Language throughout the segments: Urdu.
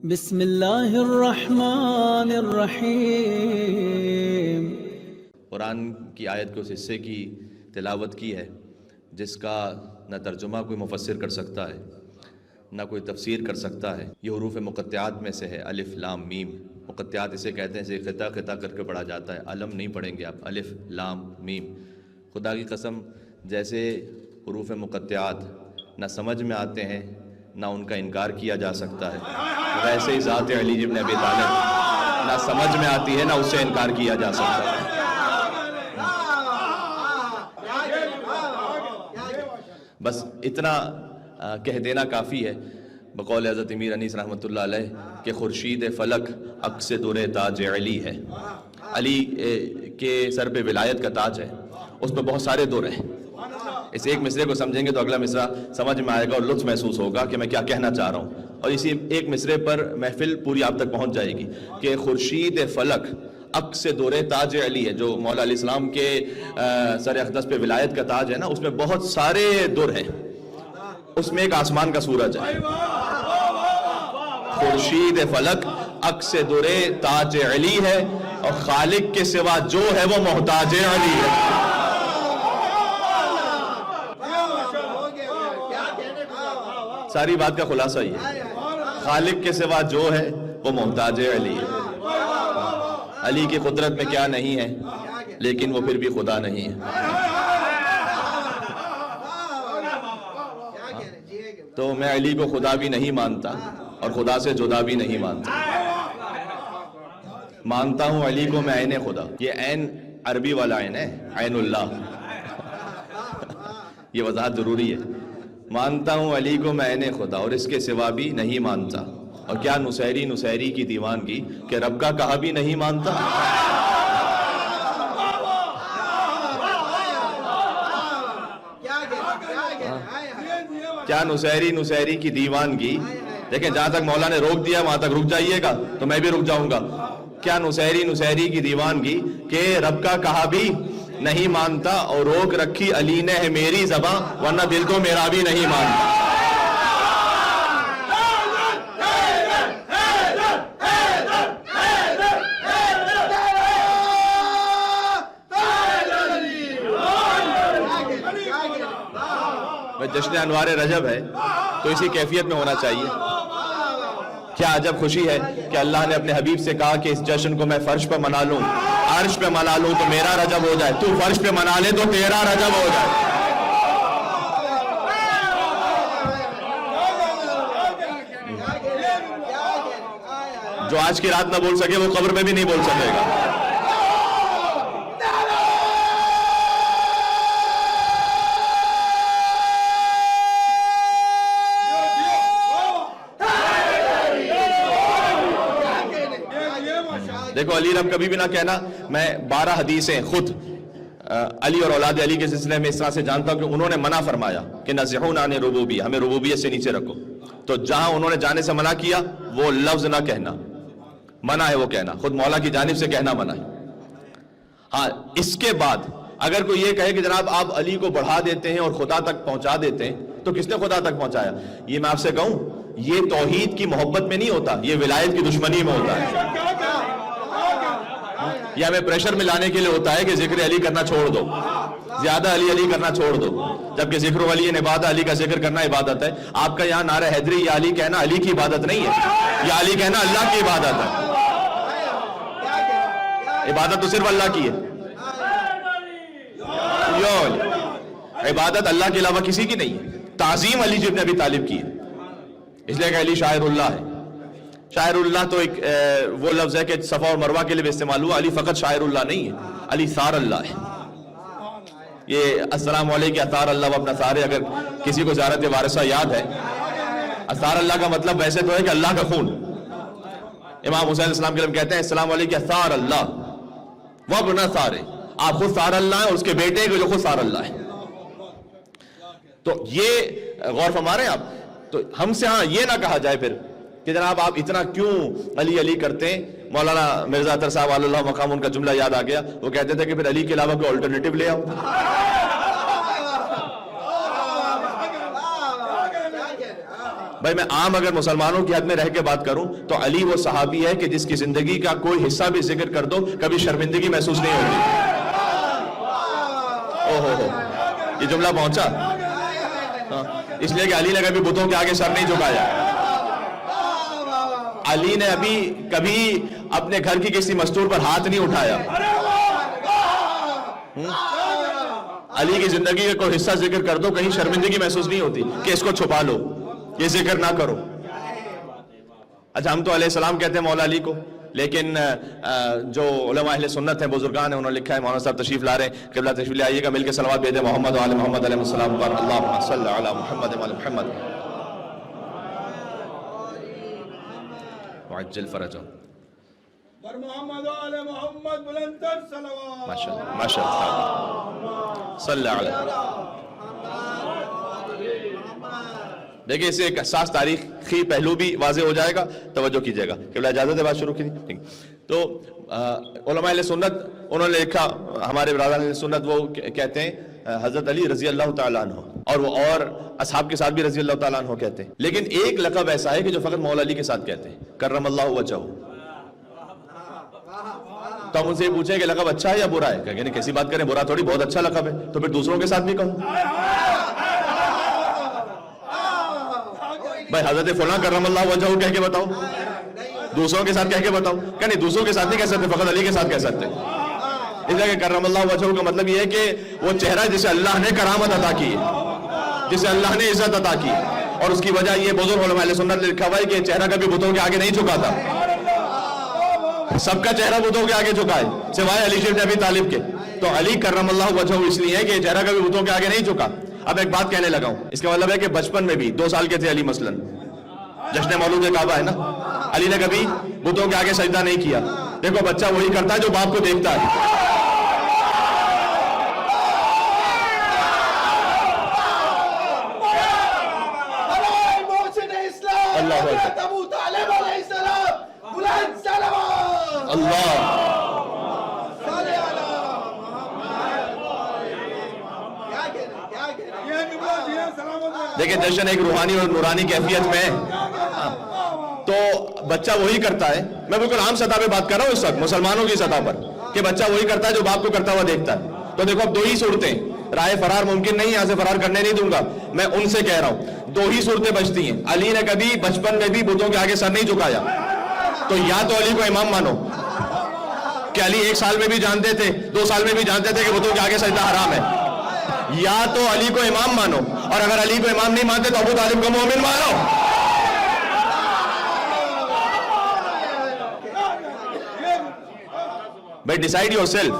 بسم اللہ الرحمن الرحیم۔ قرآن کی آیت کے اس حصے کی تلاوت کی ہے جس کا نہ ترجمہ کوئی مفسر کر سکتا ہے نہ کوئی تفسیر کر سکتا ہے۔ یہ حروف مقطعات میں سے ہے، الف لام میم۔ مقطعات اسے کہتے ہیں، اسے قطع قطع کر کے پڑھا جاتا ہے، علم نہیں پڑھیں گے آپ، الف لام میم۔ خدا کی قسم جیسے حروف مقطعات نہ سمجھ میں آتے ہیں نہ ان کا انکار کیا جا سکتا ہے، ویسے ہی ذات علی ابن ابی طالب نہ سمجھ میں آتی ہے نہ اس سے انکار کیا جا سکتا ہے۔ بس اتنا کہہ دینا کافی ہے۔ بقول حضرت امیر انیس رحمۃ اللہ علیہ کہ خورشید فلک عکس دور تاج علی ہے۔ علی کے سر پہ ولایت کا تاج ہے، اس پہ بہت سارے دور ہیں۔ اس ایک مصرے کو سمجھیں گے تو اگلا مصرع سمجھ میں آئے گا اور لطف محسوس ہوگا کہ میں کیا کہنا چاہ رہا ہوں، اور اسی ایک مصرے پر محفل پوری آپ تک پہنچ جائے گی کہ خورشید فلک عکس دور تاج علی ہے۔ جو مولا علیہ السلام کے سر اقدس پہ ولایت کا تاج ہے نا، اس میں بہت سارے دور ہیں، اس میں ایک آسمان کا سورج ہے۔ خورشید فلک عکس دور تاج علی ہے، اور خالق کے سوا جو ہے وہ محتاج علی ہے۔ ساری بات کا خلاصہ یہ ہے، خالق کے سوا جو ہے وہ محتاج علی ہے۔ علی کی قدرت میں کیا نہیں ہے، لیکن وہ پھر بھی خدا نہیں ہے۔ تو میں علی کو خدا بھی نہیں مانتا اور خدا سے جدا بھی نہیں مانتا۔ مانتا ہوں علی کو میں عین خدا، یہ عین عربی والا عین ہے، عین اللہ۔ یہ وضاحت ضروری ہے۔ مانتا ہوں علی کو میں عین خدا اور اس کے سوا بھی نہیں مانتا۔ اور کیا نصیری کی دیوانگی کہ رب کا کہا بھی نہیں مانتا۔ کیا نصیری کی دیوانگی، دیکھیں جہاں تک مولا نے روک دیا وہاں تک رک جائیے گا تو میں بھی رک جاؤں گا۔ کیا نصیری کی دیوانگی کہ رب کا کہا بھی نہیں مانتا، اور روک رکھی علی نے ہے میری زباں ورنہ دل کو میرا بھی نہیں مانتا۔ جشن انوار رجب ہے تو اسی کیفیت میں ہونا چاہیے۔ کیا عجب خوشی ہے کہ اللہ نے اپنے حبیب سے کہا کہ اس جشن کو میں فرش پہ منا لوں، عرش پہ منا لوں تو میرا رجب ہو جائے، تو فرش پہ منا لے تو تیرا رجب ہو جائے۔ جو آج کی رات نہ بول سکے وہ قبر میں بھی نہیں بول سکے گا۔ دیکھو علی رب کبھی بھی نہ کہنا، میں 12 حدیثیں خود علی اور اولاد علی کے سلسلے میں اس طرح سے جانتا ہوں کہ انہوں نے منع فرمایا کہ نزعونا عن ربوبیہ، ہمیں ربوبیت سے نیچے رکھو، تو جہاں انہوں نے جانے سے منع کیا وہ لفظ نہ کہنا، منع ہے وہ کہنا، خود مولا کی جانب سے کہنا منع ہے۔ ہاں اس کے بعد اگر کوئی یہ کہے کہ جناب آپ علی کو بڑھا دیتے ہیں اور خدا تک پہنچا دیتے ہیں، تو کس نے خدا تک پہنچایا؟ یہ میں آپ سے کہوں، یہ توحید کی محبت میں نہیں ہوتا، یہ ولایت کی دشمنی میں ہوتا ہے۔ یہ ہمیں پریشر میں لانے کے لیے ہوتا ہے کہ ذکر علی کرنا چھوڑ دو، زیادہ علی کرنا چھوڑ دو، جبکہ ذکر ولی عبادت، علی کا ذکر کرنا عبادت ہے۔ آپ کا یہاں نعرہ حیدری یا علی کہنا علی کی عبادت نہیں ہے، یا علی کہنا اللہ کی عبادت ہے۔ عبادت تو صرف اللہ کی ہے، عبادت اللہ کے علاوہ کسی کی نہیں ہے۔ تعظیم علی ابن ابی طالب کی ہے، اس لیے کہ علی شاعر اللہ ہے۔ شاعر اللہ تو ایک وہ لفظ ہے کہ صفا اور مروہ کے لیے بھی استعمال ہوا، علی فقط شاعر اللہ نہیں ہے، علی ثار اللہ ہے۔ یہ السلام علیکم اثار اللہ و ابن ثار، اگر کسی کو زیارت وارثہ یاد ہے، اثار اللہ کا مطلب ویسے تو ہے کہ اللہ کا خون۔ امام حسین علیہ السلام کے لیے کہتے ہیں السلام علیکم اثار اللہ و ابن ثار، آپ خود ثار اللہ ہیں، اس کے بیٹے جو خود ثار اللہ ہے۔ تو یہ غور فرما رہے ہیں آپ؟ تو ہم سے ہاں یہ نہ کہا جائے پھر کہ جناب آپ اتنا کیوں علی کرتے ہیں۔ مولانا مرزا اطہر صاحب علی اللہ مقام، ان کا جملہ یاد آ گیا، وہ کہتے تھے کہ پھر علی کے علاوہ کوئی الٹرنیٹو لے آؤ۔ بھائی میں عام اگر مسلمانوں کی حد میں رہ کے بات کروں تو علی وہ صحابی ہے کہ جس کی زندگی کا کوئی حصہ بھی ذکر کر دو کبھی شرمندگی محسوس نہیں ہوتی. ہو یہ جملہ پہنچا. اس لیے کہ علی نے کبھی بتوں کے آگے سر نہیں جھکایا. علی نے ابھی کبھی اپنے گھر کی کسی مستور پر ہاتھ نہیں اٹھایا. علی کی زندگی کا کوئی حصہ ذکر کر دو کہیں شرمندگی محسوس نہیں ہوتی کہ اس کو چھپا لو, یہ ذکر نہ کرو. اچھا ہم تو علیہ السلام کہتے ہیں مولا علی کو, لیکن جو علماء اہل سنت ہیں, بزرگان ہیں, انہوں نے لکھا ہے. مولانا صاحب تشریف لا رہے ہیں, قبلہ تشریف لے آئیے گا, مل کے صلوات بھیجیں محمد و آل محمد علیہ السلام پر. اللہم صلی علی محمد و آل محمد وعجل فرجہم. بر محمد و آل محمد بلندتر صلوات. ماشاءاللہ ماشاءاللہ صلی علی. دیکھیں اس سے ایک حساس تاریخی پہلو بھی واضح ہو جائے گا, توجہ کیجئے گا. قبلہ اجازت ہے بات شروع کی تھی. تو علماء اہل سنت انہوں نے لکھا, ہمارے برادران اہل سنت وہ کہتے ہیں حضرت علی رضی اللہ تعالیٰ عنہ, اور وہ اور اصحاب کے ساتھ بھی رضی اللہ تعالیٰ عنہ کہتے ہیں. لیکن ایک لقب ایسا ہے کہ جو فقط مولا علی کے ساتھ کہتے ہیں, کرم اللہ وجہہ. تو ہم ان سے یہ پوچھیں کہ لقب اچھا ہے یا برا ہے, کہ کیسی بات کریں, برا تھوڑی, بہت اچھا لقب ہے. تو پھر دوسروں کے ساتھ بھی کہو بھائی حضرت فلاں کرم اللہ وجہہ کہہ کے بتاؤ, دوسروں کے ساتھ کہہ کے بتاؤ. کہ نہیں دوسروں کے ساتھ نہیں کہہ سکتے, فقط علی کے ساتھ کہہ سکتے. اس لیے کہ کرم اللہ وجہہ کا مطلب یہ ہے کہ وہ چہرہ جسے اللہ نے کرامت عطا کی, جسے اللہ نے عزت عطا کی, اور اس کی وجہ یہ بزرگ علماء اہل سنت نے لکھا ہوا ہے کہ چہرہ کبھی بتوں کے آگے نہیں جھکاتا. سب کا چہرہ بتوں کے آگے جھکا ہے سوائے علی شریف ابی طالب کے. تو علی کرم اللہ وجہہ اس لیے ہے کہ چہرہ کبھی بتوں کے آگے نہیں جھکا. اب ایک بات کہنے لگا ہوں, اس کا مطلب ہے کہ بچپن میں بھی 2 سال کے تھے علی مثلاً, جشن مولود کعبہ ہے نا, علی نے کبھی بتوں کے آگے سجدہ نہیں کیا. دیکھو بچہ وہی کرتا ہے جو باپ کو دیکھتا ہے. اللہ اللہ دیکھیں جشن ایک روحانی اور نورانی کیفیت میں ہے. تو بچہ وہی کرتا ہے, میں بالکل عام سطح پہ بات کر رہا ہوں اس وقت مسلمانوں کی سطح پر, کہ بچہ وہی کرتا ہے جو باپ کو کرتا ہوا دیکھتا ہے. تو دیکھو اب 2 ہی صورتیں, رائے فرار ممکن نہیں, یہاں سے فرار کرنے نہیں دوں گا, میں ان سے کہہ رہا ہوں 2 ہی صورتیں بچتی ہیں. علی نے کبھی بچپن میں بھی بتوں کے آگے سر نہیں جھکایا, تو یا تو علی کو امام مانو کہ علی 1 سال میں بھی جانتے تھے, 2 سال میں بھی جانتے تھے کہ بتوں کے آگے سجدہ حرام ہے, یا تو علی کو امام مانو, اور اگر علی کو امام نہیں مانتے تو ابو طالب کو مومن مانو. بھائی ڈیسائیڈ یور سیلف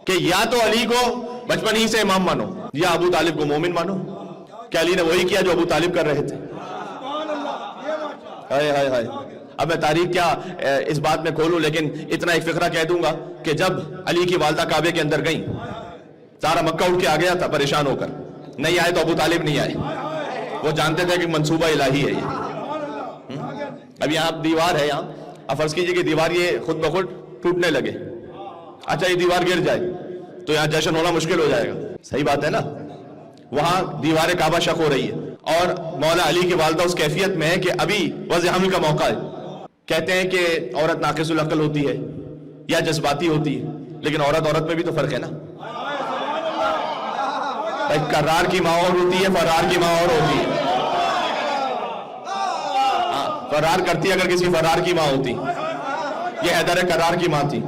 کہ یا تو علی کو بچپن ہی سے امام مانو یا ابو طالب کو مومن مانو. کہ علی نے وہی کیا جو ابو طالب کر رہے تھے. ہائے ہائے ہائے. اب میں تاریخ کیا اس بات میں کھولوں, لیکن اتنا ایک فقرہ کہہ دوں گا کہ جب علی کی والدہ کعبے کے اندر گئیں, سارا مکہ اٹھ کے آ گیا تھا پریشان ہو کر, نہیں آئے تو ابو طالب نہیں آئے, وہ جانتے تھے کہ منصوبہ الہی ہے یہ. اب یہاں دیوار ہے, یہاں اب فرض کیجئے کہ دیوار یہ خود بخود ٹوٹنے لگے, اچھا یہ دیوار گر جائے تو یہاں جشن ہونا مشکل ہو جائے گا. صحیح بات ہے نا, وہاں دیوار کعبہ شق ہو رہی ہے, اور مولا علی کی والدہ اس کیفیت میں ہے کہ ابھی وضع حمل کا موقع ہے. کہتے ہیں کہ عورت ناقص العقل ہوتی ہے یا جذباتی ہوتی ہے, لیکن عورت میں بھی تو فرق ہے نا. کرار کی ماں اور ہوتی ہے, فرار کی ماں اور ہوتی ہے. فرار کرتی اگر کسی فرار کی ماں ہوتی, یہ حیدر کرار کی ماں تھی,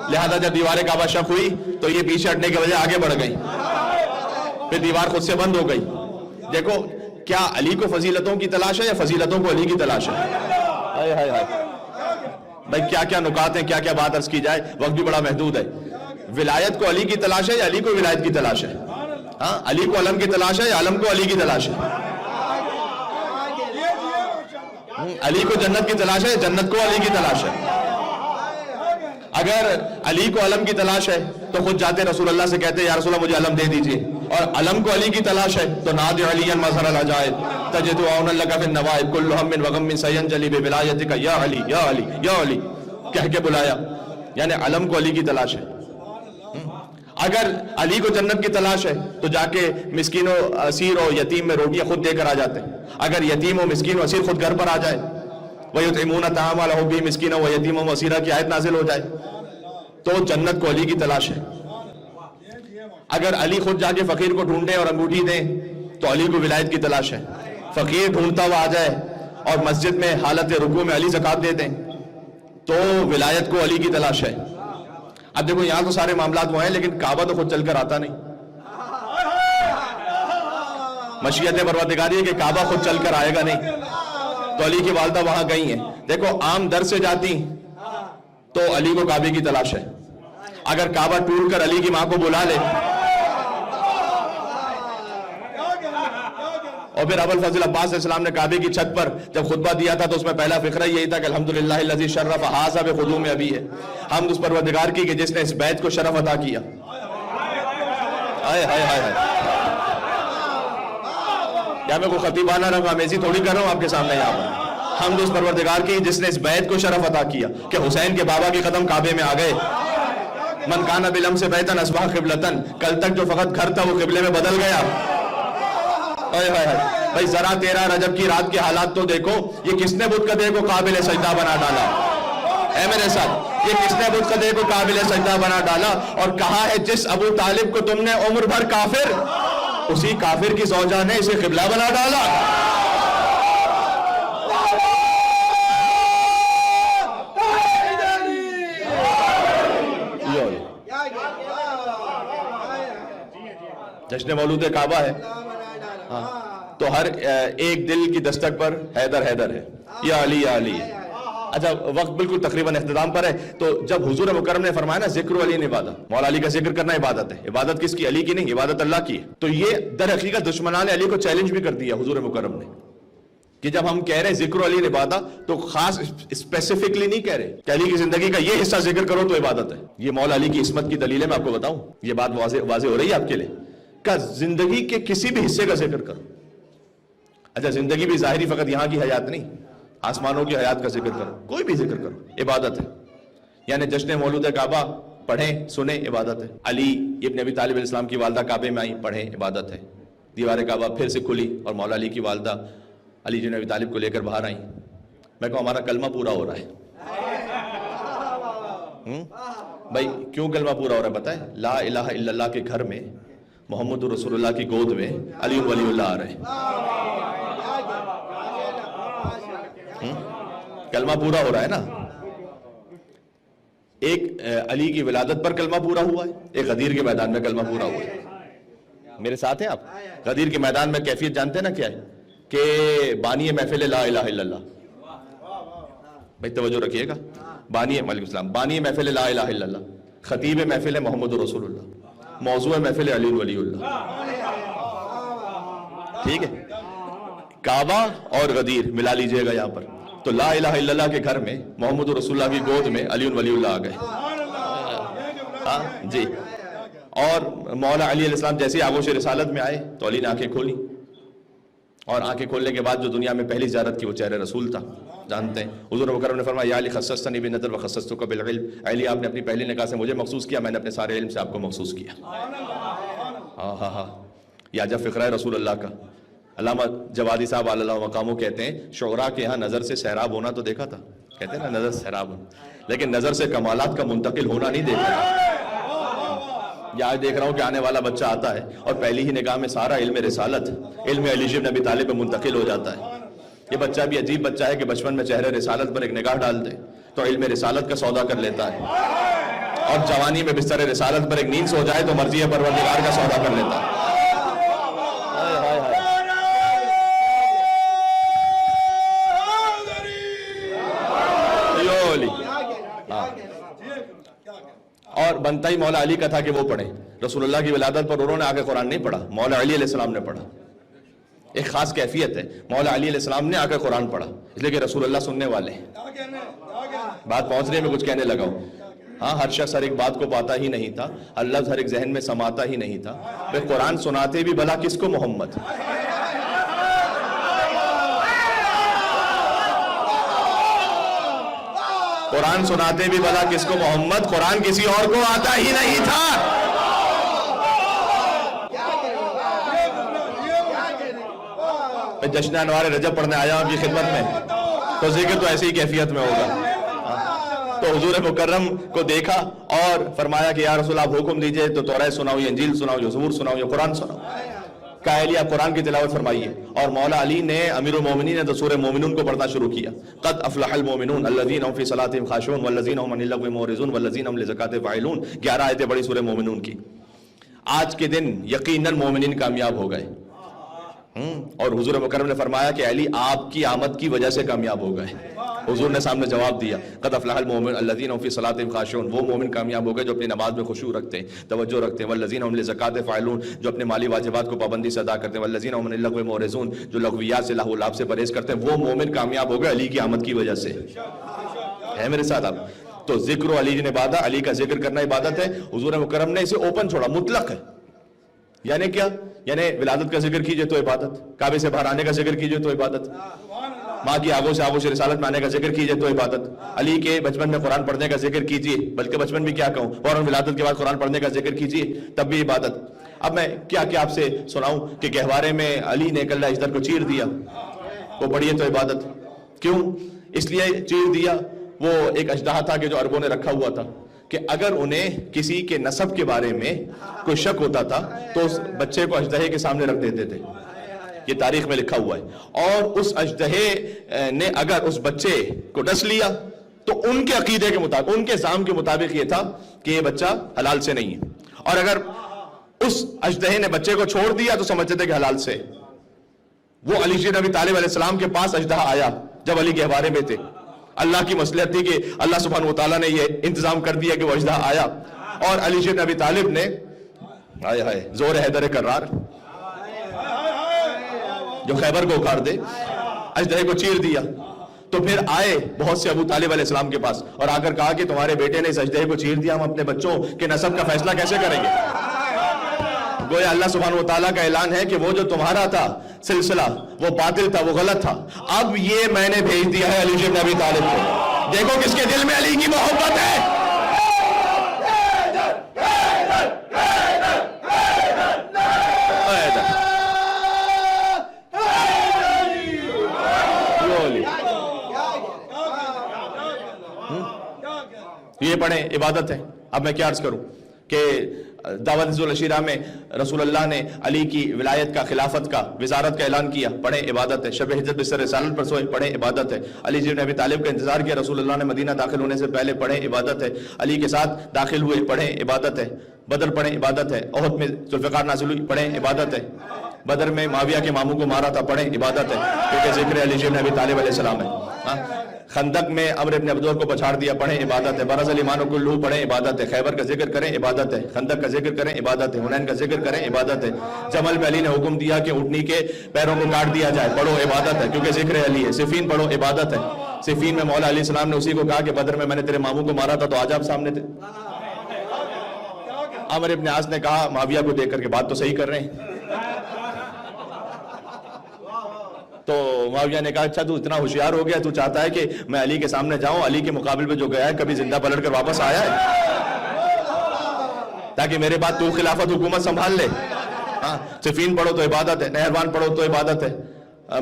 لہذا جب دیوار کعبہ شق ہوئی تو یہ پیچھے ہٹنے کی وجہ آگے بڑھ گئی, پھر دیوار خود سے بند ہو گئی. دیکھو کیا علی کو فضیلتوں کی تلاش ہے یا فضیلتوں کو علی کی تلاش ہے؟ ہائے ہائے ہائے بھائی کیا کیا نکات ہیں, کیا کیا بات عرض کی جائے, وقت بھی بڑا محدود ہے. ولایت کو علی کی تلاش ہے یا علی کو ولایت کی تلاش ہے؟ ہاں, علی کو علم کی تلاش ہے یا علم کو علی کی تلاش ہے؟ علی کو جنت کی تلاش ہے, جنت کو علی کی تلاش ہے. اگر علی کو علم کی تلاش ہے تو خود جاتے رسول اللہ سے کہتے یا رسول اللہ مجھے علم دے دیجئے, اور علم کو علی کی تلاش ہے تو نادع علی مظہر العجائب تجد عون لک فی النوائب کل ہم وغم سینجلی بولایتک یا علی یا علی یا علی کہہ کے بلایا, یعنی علم کو علی کی تلاش ہے. اگر علی کو جنت کی تلاش ہے تو جا کے مسکین و اسیر و یتیم میں روٹیاں خود دے کر آ جاتے. اگر یتیم و مسکین و اسیر خود گھر پر آ جائے, وَيُطْعِمُونَ الطَّعَامَ عَلَىٰ حُبِّهِ مِسْكِينًا وَيَتِيمًا وَأَسِيرًا کی آیت نازل ہو جائے تو جنت کو علی کی تلاش ہے. اگر علی خود جا کے فقیر کو ڈھونڈیں اور انگوٹھی دیں تو علی کو ولایت کی تلاش ہے. فقیر ڈھونڈتا ہوا آ جائے اور مسجد میں حالت رکوع میں علی زکوٰۃ دے دیں تو ولایت کو علی کی تلاش ہے. اب دیکھو یہاں تو سارے معاملات وہ ہیں, لیکن کعبہ تو خود چل کر آتا نہیں. مشیت پروردگاری ہے کہ کعبہ خود چل کر آئے گا نہیں, تو علی کی والدہ وہاں گئی ہیں. دیکھو عام در سے جاتی تو علی کو کعبے کی تلاش ہے. اگر کعبہ ٹور کر علی کی ماں کو بلا لے اور پھر ابو الفضل عباس علیہ السلام نے کعبے کی چھت پر جب خطبہ دیا تھا تو اس میں پہلا فقرہ یہی تھا کہ الحمدللہ الذی شرف ھذا بقدوم ابی ہے. حمد اس پروردگار کی کہ جس نے اس بیت کو شرف عطا کیا. ہائے ہائے ہائے ہائے, کیا میں کوئی خطیبانہ رنگ آمیزی تھوڑی کر رہا ہوں آپ کے سامنے یہاں پر. حمد اس پروردگار کی جس نے اس بیت کو شرف عطا کیا کہ حسین کے بابا کے قدم کعبے میں آ گئے. من کان بالامس بیتن اصبح قبلتن, کل تک جو فقط گھر تھا وہ قبلے میں بدل گیا. بھائی ذرا 13 رجب کی رات کے حالات تو دیکھو, یہ کس نے بت قدے کو قابل سجدہ بنا ڈالا. اے میرے ساتھ, یہ کس نے بت قدے کو قابل سجدہ بنا ڈالا اور کہا ہے جس ابو طالب کو تم نے عمر بھر کافر, اسی کافر کی زوجہ نے اسے قبلہ بنا ڈالا. جشن مولود کعبہ ہے تو ہر ایک دل کی دستک پر حیدر حیدر ہے, یا علی یا علی. اچھا وقت بالکل تقریباً اختتام پر ہے, تو جب حضور مکرم نے فرمایا نا ذکر علی عبادت, مولا علی کا ذکر کرنا عبادت ہے. عبادت کس کی؟ علی کی نہیں, عبادت اللہ کی ہے. تو یہ در حقیقت دشمنان علی کو چیلنج بھی کر دیا حضور مکرم نے کہ جب ہم کہہ رہے ہیں ذکر علی عبادت تو خاص اسپیسیفکلی نہیں کہہ رہے کہ علی کی زندگی کا یہ حصہ ذکر کرو تو عبادت ہے. یہ مولا علی کی عصمت کی دلیل ہے. میں آپ کو بتاؤں, یہ بات واضح ہو رہی ہے آپ کے لیے کہ زندگی کے کسی بھی حصے کا ذکر کرو. اچھا زندگی بھی ظاہری فقط یہاں کی حیات نہیں, آسمانوں کی حیات کا ذکر کرو, کوئی بھی ذکر کرو, عبادت ہے. یعنی جشن مولود کعبہ پڑھیں سنیں, عبادت ہے. علی ابن ابی طالب علیہ السلام کی والدہ کعبے میں آئی, پڑھیں, عبادت ہے. دیوار کعبہ پھر سے کھلی اور مولا علی کی والدہ علی بن ابی طالب کو لے کر باہر آئیں. میں کہوں ہمارا کلمہ پورا ہو رہا ہے. بھائی کیوں کلمہ پورا ہو رہا ہے پتہ ہے؟ لا الہ الا اللہ کے گھر میں محمد رسول اللہ کی گود میں علی ولی اللہ آ رہے ہیں. کلمہ پورا ہو رہا ہے نا. ایک علی کی ولادت پر کلمہ پورا ہوا ہے, ایک غدیر کے میدان میں کلمہ پورا ہوا ہے. میرے ساتھ ہیں آپ؟ غدیر کے میدان میں کیفیت جانتے ہیں نا کیا ہے؟ کہ بانی محفل لا الہ الا اللہ, بھائی توجہ رکھیے گا, بانی وعلیکم السلام, بانی محفل لا الہ الا اللہ, خطیب محفل محمد رسول اللہ, موضوع محفل علی ولی اللہ. ٹھیک ہے, کعبہ اور غدیر ملا لیجئے گا یہاں پر, تو لا الہ الا اللہ کے گھر میں محمد رسول اللہ کی گود میں علی ولی اللہ آ گئے. جی, اور مولا علی علیہ السلام جیسے ہی آغوش رسالت میں آئے تو علی نے آنکھیں کھولی, اور آنکھیں کھولنے کے بعد جو دنیا میں پہلی زیارت کی وہ چہرے رسول تھا. جانتے ہیں حضور مکرم نے فرمایا یا علی خصصتنی بنظر وخصصتک بالعلم, علی آپ نے اپنی پہلی نگاہ سے مجھے مخصوص کیا, میں نے اپنے سارے علم سے آپ کو مخصوص کیا. ہاں یا جب فقرہ رسول اللہ کا علامہ جوادی صاحب علی اللہ مقامو کہتے ہیں شعراء کے ہاں نظر سے سیراب ہونا تو دیکھا تھا, کہتے ہیں نا نظر سے سیراب ہونا, لیکن نظر سے کمالات کا منتقل ہونا نہیں دیکھا. یا دیکھ رہا ہوں کہ آنے والا بچہ آتا ہے اور پہلی ہی نگاہ میں سارا علم رسالت علم علی بن ابی طالب میں منتقل ہو جاتا ہے. یہ بچہ بھی عجیب بچہ ہے کہ بچپن میں چہرے رسالت پر ایک نگاہ ڈال دے تو علم رسالت کا سودا کر لیتا ہے, اور جوانی میں بستر رسالت پر ایک نیند سو جائے تو مرضی پروردگار کا سودا کر لیتا ہے. اور بنتا ہی مولا علی کا تھا کہ وہ پڑھیں. رسول اللہ کی ولادت پر انہوں نے آ کے قرآن نہیں پڑھا, مولا علی علیہ السلام نے پڑھا. ایک خاص کیفیت ہے, مولا علی علیہ السلام نے آ کے قرآن پڑھا, اس لیے کہ رسول اللہ سننے والے ہیں. بات پہنچ رہی ہے, میں کچھ کہنے لگا ہوں. ہاں ہر شخص ہر ایک بات کو پاتا ہی نہیں تھا, ہر لفظ ہر ایک ذہن میں سماتا ہی نہیں تھا. پھر قرآن سناتے بھی بھلا کس کو؟ محمد. قرآن سناتے بھی بھلا کس کو؟ محمد. قرآن کسی اور کو آتا ہی نہیں تھا. میں جشن انوار رجب پڑھنے آیا ہوں آپ کی خدمت میں، تو ذکر تو ایسی ہی کیفیت میں ہوگا. تو حضور مکرم کو دیکھا اور فرمایا کہ یا رسول آپ حکم دیجئے تو توراہ سناؤ، یا انجیل سناؤ، یا زبور سناؤ، یا قرآن سناؤ. کہا علی آپ قرآن کی تلاوت فرمائیے. اور مولا علی نے امیر المومنین نے تو سورہ مومنون کو پڑھنا شروع کیا. قد افلح المومنون الذین هم فی صلاتهم خاشعون والذین هم عن اللغو معرضون والذین هم للزکاۃ فاعلون. 11 آیتیں بڑی سورہ مومنون کی. آج کے دن یقیناً مومنین کامیاب ہو گئے. اور حضور مکرم نے فرمایا کہ علی آپ کی آمد کی وجہ سے کامیاب ہو گئے. حضور نے سامنے جواب دیا قد افلح المؤمنون الذین هم فی صلاتهم خاشعون. وہ مومن کامیاب ہو گئے جو اپنی نماز میں خشوع رکھتے ہیں، توجہ رکھتے ہیں. والذین هم للزکاۃ فاعلون. جو اپنے مالی واجبات کو پابندی سے ادا کرتے ہیں. والذین هم عن اللغو معرضون. جو لغویات سے لہو لعب سے پرہیز کرتے ہیں. وہ مومن کامیاب ہو گئے علی کی آمد کی وجہ سے. ہے میرے ساتھ آپ؟ تو ذکر و علی عبادت، علی کا ذکر کرنا عبادت ہے. حضور مکرم نے اسے اوپن چھوڑا، مطلق ہے. یعنی کیا؟ یعنی ولادت کا ذکر کیجئے تو عبادت، کعبے سے باہر آنے کا ذکر کیجئے تو عبادت، ماں کی آگوش سے رسالت میں آنے کا ذکر کیجئے تو عبادت، علی کے بچپن میں قرآن پڑھنے کا ذکر کیجئے، بلکہ بچپن بھی کیا کہوں، فوراً ولادت کے بعد قرآن پڑھنے کا ذکر کیجئے تب بھی عبادت. اب میں کیا کیا آپ سے سناؤں کہ گہوارے میں علی نے کلہ اجدر کو چیر دیا، وہ پڑھیے تو عبادت. کیوں؟ اس لیے چیر دیا، وہ ایک اژدہا تھا کہ جو عربوں نے رکھا ہوا تھا کہ اگر انہیں کسی کے نسب کے بارے میں کوئی شک ہوتا تھا تو اس بچے کو اژدہے کے سامنے رکھ دیتے تھے. یہ تاریخ میں لکھا ہوا ہے. اور اس اژدہے نے اگر اس بچے کو ڈس لیا تو ان کے عقیدے کے مطابق، ان کے زعم کے مطابق یہ تھا کہ یہ بچہ حلال سے نہیں ہے. اور اگر اس اژدہے نے بچے کو چھوڑ دیا تو سمجھتے تھے کہ حلال سے. وہ علی بن ابی طالب علیہ السلام کے پاس اژدہا آیا جب علی گہوارے میں تھے. اللہ کی مصلحت تھی کہ اللہ سبحانہ و تعالیٰ نے یہ انتظام کر دیا کہ وہ اژدہا آیا اور علی بن ابی طالب نے زور حیدر کرار جو خیبر کو اکھاڑ دے اژدہے کو چیر دیا. تو پھر آئے بہت سے ابو طالب علیہ السلام کے پاس اور آ کر کہا کہ تمہارے بیٹے نے اس اژدہے کو چیر دیا، ہم اپنے بچوں کے نسب کا فیصلہ کیسے کریں گے؟ گویا اللہ سبحانہ و تعالیٰ کا اعلان ہے کہ وہ جو تمہارا تھا سلسلہ وہ باطل تھا، وہ غلط تھا. اب یہ میں نے بھیج دیا ہے علی بن ابی طالب کو. دیکھو کس کے دل میں علی کی محبت ہے. یہ پڑھیں عبادت ہے. اب میں کیا عرض کروں کہ دعوت ذوالعشیرہ میں رسول اللہ نے علی کی ولایت کا، خلافت کا، وزارت کا اعلان کیا، پڑھیں عبادت ہے. شب ہجرت بستر رسالت پر سوئے، پڑھیں عبادت ہے. علی بن ابی طالب کا انتظار کیا رسول اللہ نے مدینہ داخل ہونے سے پہلے، پڑھیں عبادت ہے. علی کے ساتھ داخل ہوئے، پڑھیں عبادت ہے. بدر پڑھیں عبادت ہے. احد میں ذوالفقار نازل ہوئی، پڑھیں عبادت ہے. بدر میں معاویہ کے ماموں کو مارا تھا، پڑھیں عبادت ہے کیونکہ ذکر علی بن ابی طالب علیہ السلام ہے. خندق میں عمرو بن عبدور کو پچھاڑ دیا، پڑھیں عبادت ہے. برز الایمان کلہ، پڑھیں عبادت ہے. خیبر کا ذکر کریں عبادت ہے. خندق کا ذکر کریں عبادت ہے. حنین کا ذکر کریں عبادت ہے. جمل میں علی نے حکم دیا کہ اونٹنی کے پیروں کو کاٹ دیا جائے، پڑھو عبادت ہے کیونکہ ذکر علی ہے. صفین پڑھو عبادت ہے. صفین میں مولا علیہ السلام نے اسی کو کہا کہ بدر میں نے تیرے ماموں کو مارا تھا تو آج آپ سامنے تھے. عمرو بن عاص نے کہا معاویہ کو دیکھ کر کے بات تو صحیح کر رہے ہیں. تو معاویہ نے کہا اچھا تو اتنا ہوشیار ہو گیا، تو چاہتا ہے کہ میں علی کے سامنے جاؤں، علی کے مقابل میں جو گیا ہے کبھی زندہ پلٹ کر واپس آیا ہے تاکہ میرے بعد تو خلافت حکومت سنبھال لے. صفین پڑھو تو عبادت ہے. نہروان پڑھو تو عبادت ہے.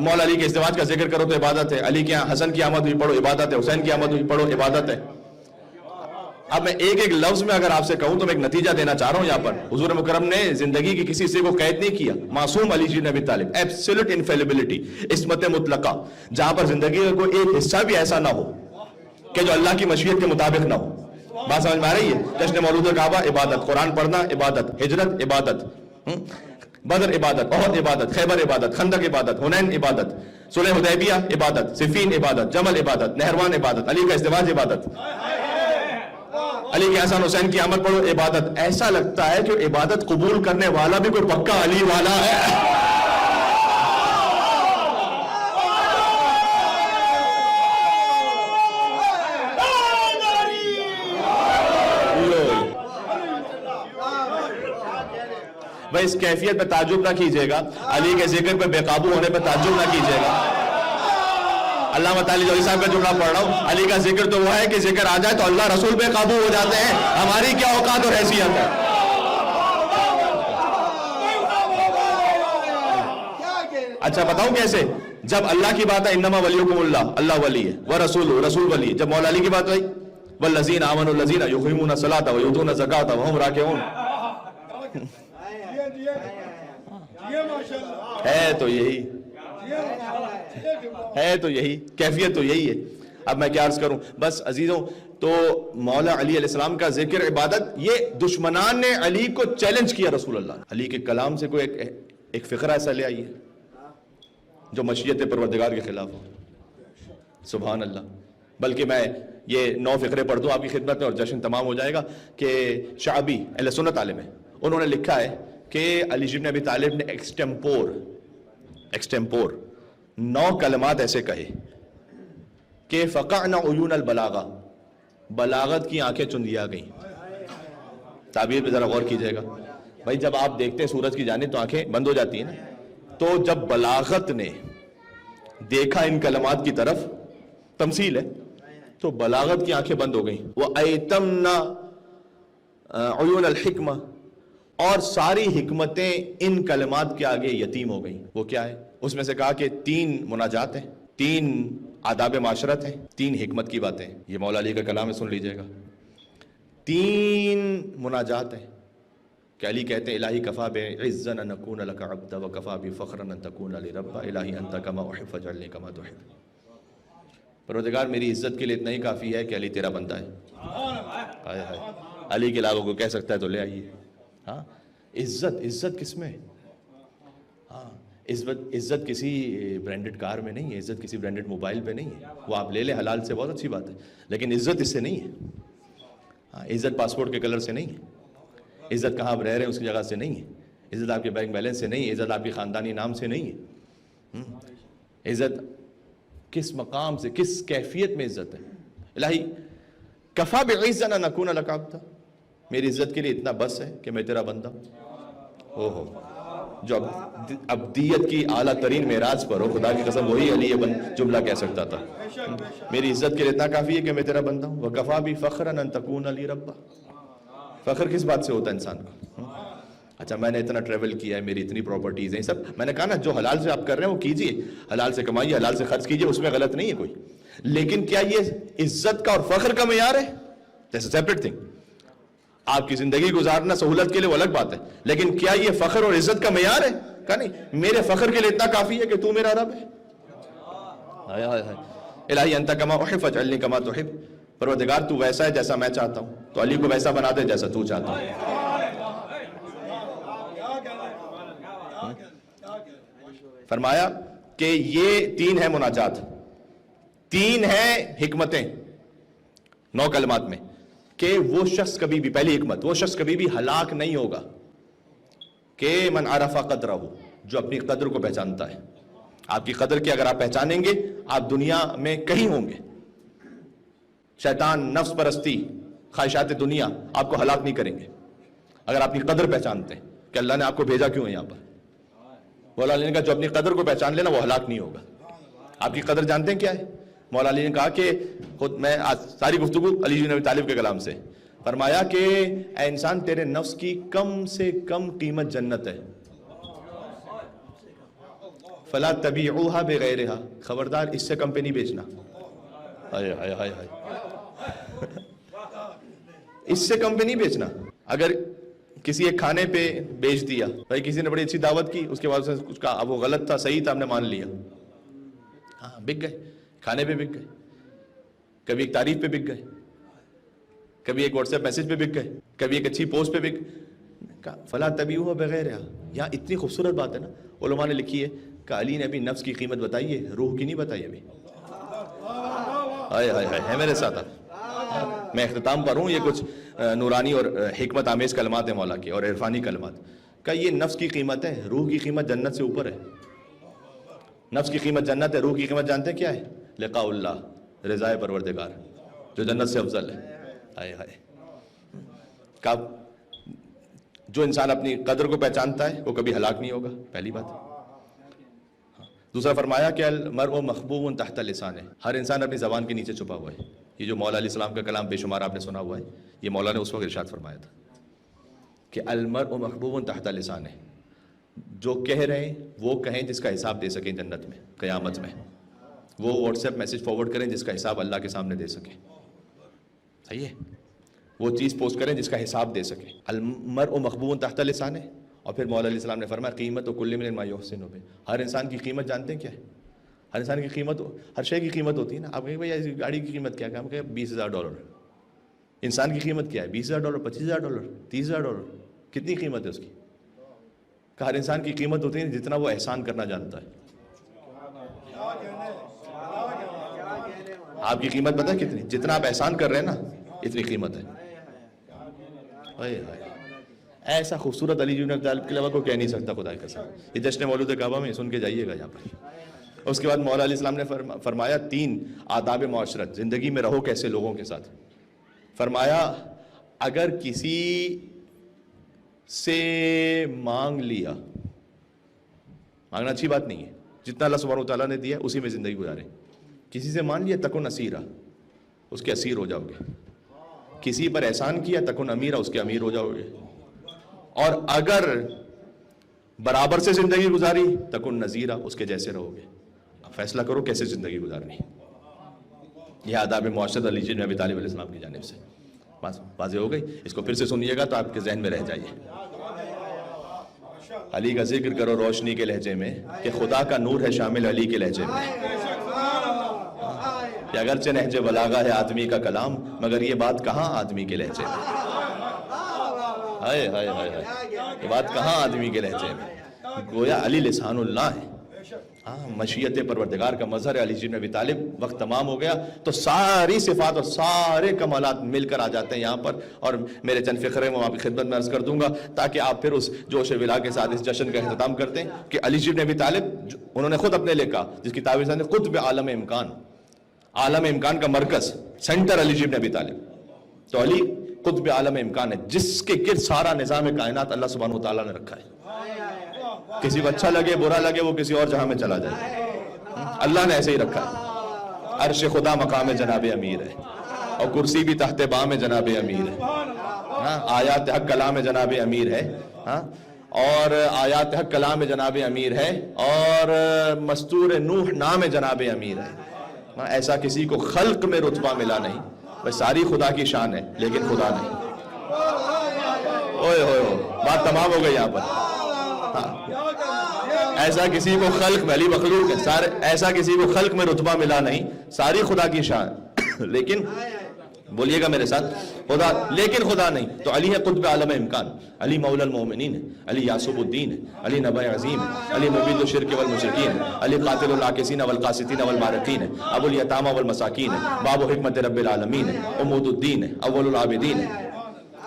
مولا علی کے ازدواج کا ذکر کرو تو عبادت ہے. علی کے یہاں حسن کی آمد ہوئی، پڑھو عبادت ہے. حسین کی آمد ہوئی، پڑھو عبادت ہے. اب میں ایک ایک لفظ میں اگر آپ سے کہوں تو میں ایک نتیجہ دینا چاہ رہا ہوں. یہاں پر حضور مکرم نے زندگی کی کسی سے کو قید نہیں کیا. معصوم علی بن ابی طالب، ایبسولوٹ انفیلیبلٹی، عصمت مطلقہ، جہاں پر زندگی کا کوئی ایک حصہ بھی ایسا نہ ہو کہ جو اللہ کی مشیت کے مطابق نہ ہو. بات سمجھ میں آ رہی ہے؟ جشن مولود کعبہ عبادت، قرآن پڑھنا عبادت، ہجرت عبادت، بدر عبادت، احد عبادت، خیبر عبادت، خندق عبادت، حنین عبادت، صلح حدیبیہ عبادت، صفین عبادت، جمل عبادت، نہروان عبادت، علی کا ازدواج عبادت، علی کے حسن حسین کی آمد پڑھو عبادت. ایسا لگتا ہے کہ عبادت قبول کرنے والا بھی کوئی پکا علی والا ہے. بھائی اس کیفیت پہ تعجب نہ کیجیے گا، علی کے ذکر پہ بے قابو ہونے پہ تعجب نہ کیجیے گا. علامہ تعالی جوہری صاحب کا جملہ پڑھ رہا ہوں، علی کا ذکر تو وہ ہے کہ ذکر آ جائے تو اللہ رسول بے قابو ہو جاتے ہیں. ہماری کیا اوقات اور حیثیت ہے. اچھا بتاؤں کیسے؟ جب اللہ کی بات ہے انما ولیکم اللہ، اللہ ولی ہے، ورسول رسول ولی ہے. جب مولا علی کی بات ہوئی والذین آمنوا الذین یقیمون الصلاۃ ویؤتون الزکاۃ وہم راکعون، یہ ماشاءاللہ ہے تو یہی، ہے تو یہی کیفیت، تو یہی ہے. اب میں کیا عرض کروں بس عزیزوں. تو مولا علی علیہ السلام کا ذکر عبادت، یہ دشمنان نے علی کو چیلنج کیا رسول اللہ نے. علی کے کلام سے کوئی ایک فقرہ ایسا لے آئیے جو مشیت پروردگار کے خلاف ہو. سبحان اللہ. بلکہ میں یہ 9 فقرے پڑھ دوں آپ کی خدمت میں اور جشن تمام ہو جائے گا. کہ شعبی اہل سنت عالم ہے، انہوں نے لکھا ہے کہ علی بن ابی طالب نے ایکسٹمپور 9 کلمات ایسے کہے کہ فقعنا عیون البلاغہ، بلاغت کی آنکھیں چندیا گئیں. تعبیر پہ ذرا غور کیجئے گا بھائی. جب آپ دیکھتے ہیں سورج کی جانب تو آنکھیں بند ہو جاتی ہیں نا. تو جب بلاغت نے دیکھا ان کلمات کی طرف، تمثیل ہے، تو بلاغت کی آنکھیں بند ہو گئیں. وَأَيْتَمْنَا عُيُونَ الْحِكْمَةِ، اور ساری حکمتیں ان کلمات کے آگے یتیم ہو گئیں. وہ کیا ہے؟ اس میں سے کہا کہ 3 مناجات ہیں، 3 آداب معاشرت ہیں، 3 حکمت کی باتیں. یہ مولا علی کا کلام ہے، سن لیجئے گا. 3 مناجات ہیں کہ علی کہتے ہیں الہی کفا بعزا ان نکون لک عبدا وکفا بفخرا ان تکون لی ربا الہی انت کما احب فاجعلنی کما تحب. پروردگار میری عزت کے لیے اتنا ہی کافی ہے کہ علی تیرا بندہ ہے. ہائے ہائے. علی کے لاغوں کو کہہ سکتا ہے تو لے آئیے. ہاں عزت کس میں؟ ہاں عزت کسی برانڈڈ کار میں نہیں ہے، عزت کسی برانڈڈ موبائل پہ نہیں ہے. وہ آپ لے لیں حلال سے، بہت اچھی بات ہے، لیکن عزت اس سے نہیں ہے. ہاں عزت پاسپورٹ کے کلر سے نہیں ہے، عزت کہاں آپ رہ رہے ہیں اس کی جگہ سے نہیں ہے، عزت آپ کے بینک بیلنس سے نہیں ہے، عزت آپ کی خاندانی نام سے نہیں ہے. عزت کس مقام سے، کس کیفیت میں عزت ہے؟ الہی کفا بعزا ان نکون لک عبدا، میری عزت کے لیے اتنا بس ہے کہ میں تیرا بندہ ہوں. اوہو، جو ابدیت کی اعلیٰ ترین معراج پر ہو، خدا کی قسم وہی علی ابن جملہ کہہ سکتا تھا. میری عزت کے لیے اتنا کافی ہے کہ میں تیرا بندہ ہوں. وکفا بی فخرا ان تکون لی ربا. فخر کس بات سے ہوتا ہے انسان کو؟ اچھا میں نے اتنا ٹریول کیا ہے، میری اتنی پراپرٹیز ہیں، سب میں نے کہا نا جو حلال سے آپ کر رہے ہیں وہ کیجئے، حلال سے کمائیے، حلال سے خرچ کیجئے، اس میں غلط نہیں ہے کوئی. لیکن کیا یہ عزت کا اور فخر کا معیار ہے؟ جیسے سیپریٹ تھنگ. آپ کی زندگی گزارنا سہولت کے لیے وہ الگ بات ہے، لیکن کیا یہ فخر اور عزت کا معیار ہے؟ کہا نہیں، میرے فخر کے لیے اتنا کافی ہے کہ تو میرا رب ہے. ہائے ہائے ہائے. الہی انت کما احب فاجعلنی کما تحب. پروردگار تو ویسا ہے جیسا میں چاہتا ہوں، تو علی کو ویسا بنا دے جیسا تو چاہتا ہے. فرمایا کہ یہ 3 ہیں مناجات، 3 ہیں حکمتیں 9 کلمات میں، کہ وہ شخص کبھی بھی، پہلی حکمت، وہ شخص کبھی بھی ہلاک نہیں ہوگا کہ من عرف قدرہ، جو اپنی قدر کو پہچانتا ہے. آپ کی قدر کی اگر آپ پہچانیں گے آپ دنیا میں کہیں ہوں گے. شیطان، نفس پرستی، خواہشات دنیا آپ کو ہلاک نہیں کریں گے اگر آپ اپنی قدر پہچانتے ہیں کہ اللہ نے آپ کو بھیجا کیوں ہے یہاں پر. مولا علی نے کہا جو اپنی قدر کو پہچان لینا وہ ہلاک نہیں ہوگا. آپ کی قدر جانتے ہیں کیا ہے؟ مولا علی نے کہا کہ خود میں آج ساری گفتگو علی بن ابی طالب کے کلام سے، فرمایا کہ اے انسان تیرے نفس کی کم سے کم قیمت جنت ہے. فلا تبیعوها بغیرها، خبردار اس سے کم پہ نہیں بیچنا. ہائے ہائے ہائے ہائے. اس سے کم پہ نہیں بیچنا. اگر کسی ایک کھانے پہ بیچ دیا، بھائی کسی نے بڑی اچھی دعوت کی، اس کے بعد کچھ کہا، اب وہ غلط تھا صحیح تھا ہم نے مان لیا، ہاں بک گئے، کھانے پہ بک گئے، کبھی ایک تعریف پہ بک گئے، کبھی ایک واٹس ایپ میسج پہ بک گئے، کبھی ایک اچھی پوسٹ پہ بک گئے. فلا تبیعوها بغیرها. یہاں اتنی خوبصورت بات ہے نا، علماء نے لکھی ہے کہ علی نے ابھی نفس کی قیمت بتائی ہے، روح کی نہیں بتائی ابھی. ہائے ہائے ہائے. ہے میرے ساتھ آپ؟ میں اختتام پر ہوں. یہ کچھ نورانی اور حکمت آمیز کلمات ہیں مولا کے اور عرفانی کلمات کا. یہ نفس کی قیمت ہے، روح کی قیمت جنت سے اوپر ہے. نفس کی قیمت جنت ہے، روح کی قیمت جانتے ہیں کیا ہے؟ لقاء اللہ، رضائے پروردگار، جو جنت سے افضل ہے. ہائے ہائے. کب جو انسان اپنی قدر کو پہچانتا ہے وہ کبھی ہلاک نہیں ہوگا، پہلی بات. دوسرا فرمایا کہ المرء محبوب تحت لسانہ، ہر انسان اپنی زبان کے نیچے چھپا ہوا ہے. یہ جو مولا علیہ السلام کا کلام بے شمار آپ نے سنا ہوا ہے، یہ مولا نے اس وقت ارشاد فرمایا تھا کہ المرء محبوب تحت لسانہ، جو کہہ رہے ہیں وہ کہیں جس کا حساب دے سکیں جنت میں قیامت میں. وہ واٹس ایپ میسج فارورڈ کریں جس کا حساب اللہ کے سامنے دے سکیں. صحیح ہے؟ وہ چیز پوسٹ کریں جس کا حساب دے سکیں. المرء مخبوء تحت لسانہ. اور پھر مولا علیہ السلام نے فرمایا قیمت و کل من ما یحسن به. ہر انسان کی قیمت جانتے ہیں کیا ہے؟ ہر انسان کی قیمت, ہر شے کی قیمت ہوتی ہے نا. آپ کہیں بھائی اس گاڑی کی قیمت کیا ہے؟ ہم کہیں $20,000. انسان کی قیمت کیا ہے؟ $20,000, $25,000, $30,000. کتنی قیمت ہے اس کی؟ کہ ہر انسان کی قیمت ہوتی ہے جتنا وہ احسان کرنا جانتا ہے. آپ کی قیمت پتہ ہے کتنی؟ جتنا آپ احسان کر رہے ہیں نا اتنی قیمت ہے. ایسا خوبصورت علی بن ابی طالب کے علاوہ کوئی کہہ نہیں سکتا خدا کی قسم. یہ جشن مولود کعبہ میں سن کے جائیے گا یہاں پر. اس کے بعد مولا علیہ السلام نے فرمایا 3 آداب معاشرت, زندگی میں رہو کیسے لوگوں کے ساتھ. فرمایا اگر کسی سے مانگ لیا, مانگنا اچھی بات نہیں ہے, جتنا اللہ سبحانہ وتعالیٰ نے دیا اسی میں زندگی گزارے. کسی سے مان لیا تکن اسیرا, اس کے اسیر ہو جاؤ گے. کسی پر احسان کیا تکن امیرا, اس کے امیر ہو جاؤ گے. اور اگر برابر سے زندگی گزاری تکن نذیرا, اس کے جیسے رہو گے. اب فیصلہ کرو کیسے زندگی گزارنی. یہ آداب معاشرت علی بن ابی طالب علیہ السلام کی جانب سے بس واضح ہو گئی. اس کو پھر سے سنیے گا تو آپ کے ذہن میں رہ جائیے. علی کا ذکر کرو روشنی کے لہجے میں کہ خدا کا نور ہے شامل علی کے لہجے میں. کہ اگرچہ نہج بلاغہ ہے آدمی کا کلام, مگر یہ بات کہاں آدمی کے لہجے میں. ہائے ہائے ہائے ہائے, یہ بات کہاں آدمی کے لہجے میں. گویا علی لسان اللہ ہے. مشیت پروردگار کا مظہر ہے علی بن ابی طالب. وقت تمام ہو گیا تو ساری صفات اور سارے کمالات مل کر آ جاتے ہیں یہاں پر. اور میرے چند فقرے میں آپ کی خدمت میں عرض کر دوں گا تاکہ آپ پھر اس جوش ولا کے ساتھ اس جشن کا اختتام کرتے ہیں کہ علی بن ابی طالب انہوں نے خود اپنے لیے کہا, جس کی تعبیر سے قطب عالم امکان, عالم امکان کا مرکز, سینٹر علی بن ابی طالب. تو علی قطب عالم امکان ہے جس کے گرد سارا نظام کائنات اللہ سبحانہ وتعالیٰ نے رکھا ہے. کسی کو اچھا لگے برا لگے وہ کسی اور جہاں میں چلا جائے, اللہ نے ایسے ہی رکھا ہے. عرش خدا مقام جناب امیر ہے اور کرسی بھی تحت بام جناب امیر ہے. آیات حق کلام جناب امیر ہے, اور آیات حق کلام جناب امیر ہے, اور مستور نوح نام جناب امیر ہے. ایسا کسی کو خلق میں رتبہ ملا نہیں. بس ساری خدا کی شان ہے لیکن خدا نہیں. اوئے ہوئے بات تمام ہو گئی یہاں پر. ایسا کسی کو خلق میں, علی مخلوق ہے, ایسا کسی کو خلق میں رتبہ ملا نہیں, ساری خدا کی شان. لیکن بولیے گا میرے ساتھ, خدا لیکن خدا نہیں. تو علی ہے قطب عالم امکان, علی مولا المومنین ہے, علی یاسب الدین ہے, علی نبی عظیم ہے, علی مبید الشرک والمشرکین ہے, علی قاتل العاکسین والقاسطین والمارقین ہے, ابو الیتامى والمساکین ہے, باب حکمت رب العالمین ہے, عمود الدین ہے, اول العابدین ہے,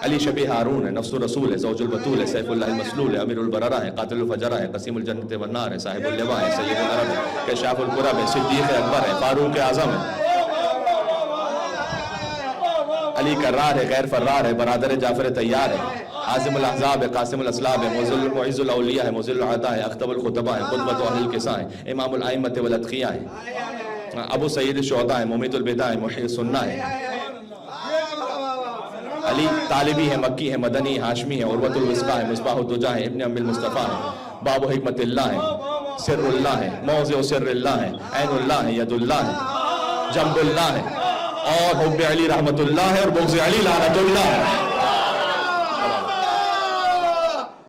علی شبیہ ہارون ہے, نفس الرسول ہے, زوج البتول ہے, سیف اللہ المسلول ہے, امیر البررہ ہے, قاتل الفجرہ ہے, قسیم الجنت والنار ہے, صاحب اللواء ہے, سید العرب ہے, کشاف القرب ہے, صدیق اکبر ہے, فاروق اعظم ہے, علی کرار ہے, غیر فرار ہے, برادر جعفر طیار ہے, عازم الاحزاب ہے, قاسم الاسلاب ہے, معز الاولیاء ہے, مذل العطا ہے, اختب الخطبہ ہے, قطبۃ اہل القصہ ہے, امام الائمۃ والاتقیاء ہے, ابو سید الشہداء ہے, ممیت البدع ہے, محیی السنہ ہے. علی طالبی ہے, مکی ہے, مدنی, ہاشمی ہے, عروۃ الوثقیٰ ہے, مصباح الدجا ہے, ابن ام المصطفیٰ ہے, باب حکمت اللہ ہے, سر اللہ ہے, موضع سر اللہ ہے, عین اللہ ہے, ید اللہ ہے, جنب اللہ ہے, اور حب علی رحمت اللہ ہے, اور بغض علی لعنت اللہ ہے.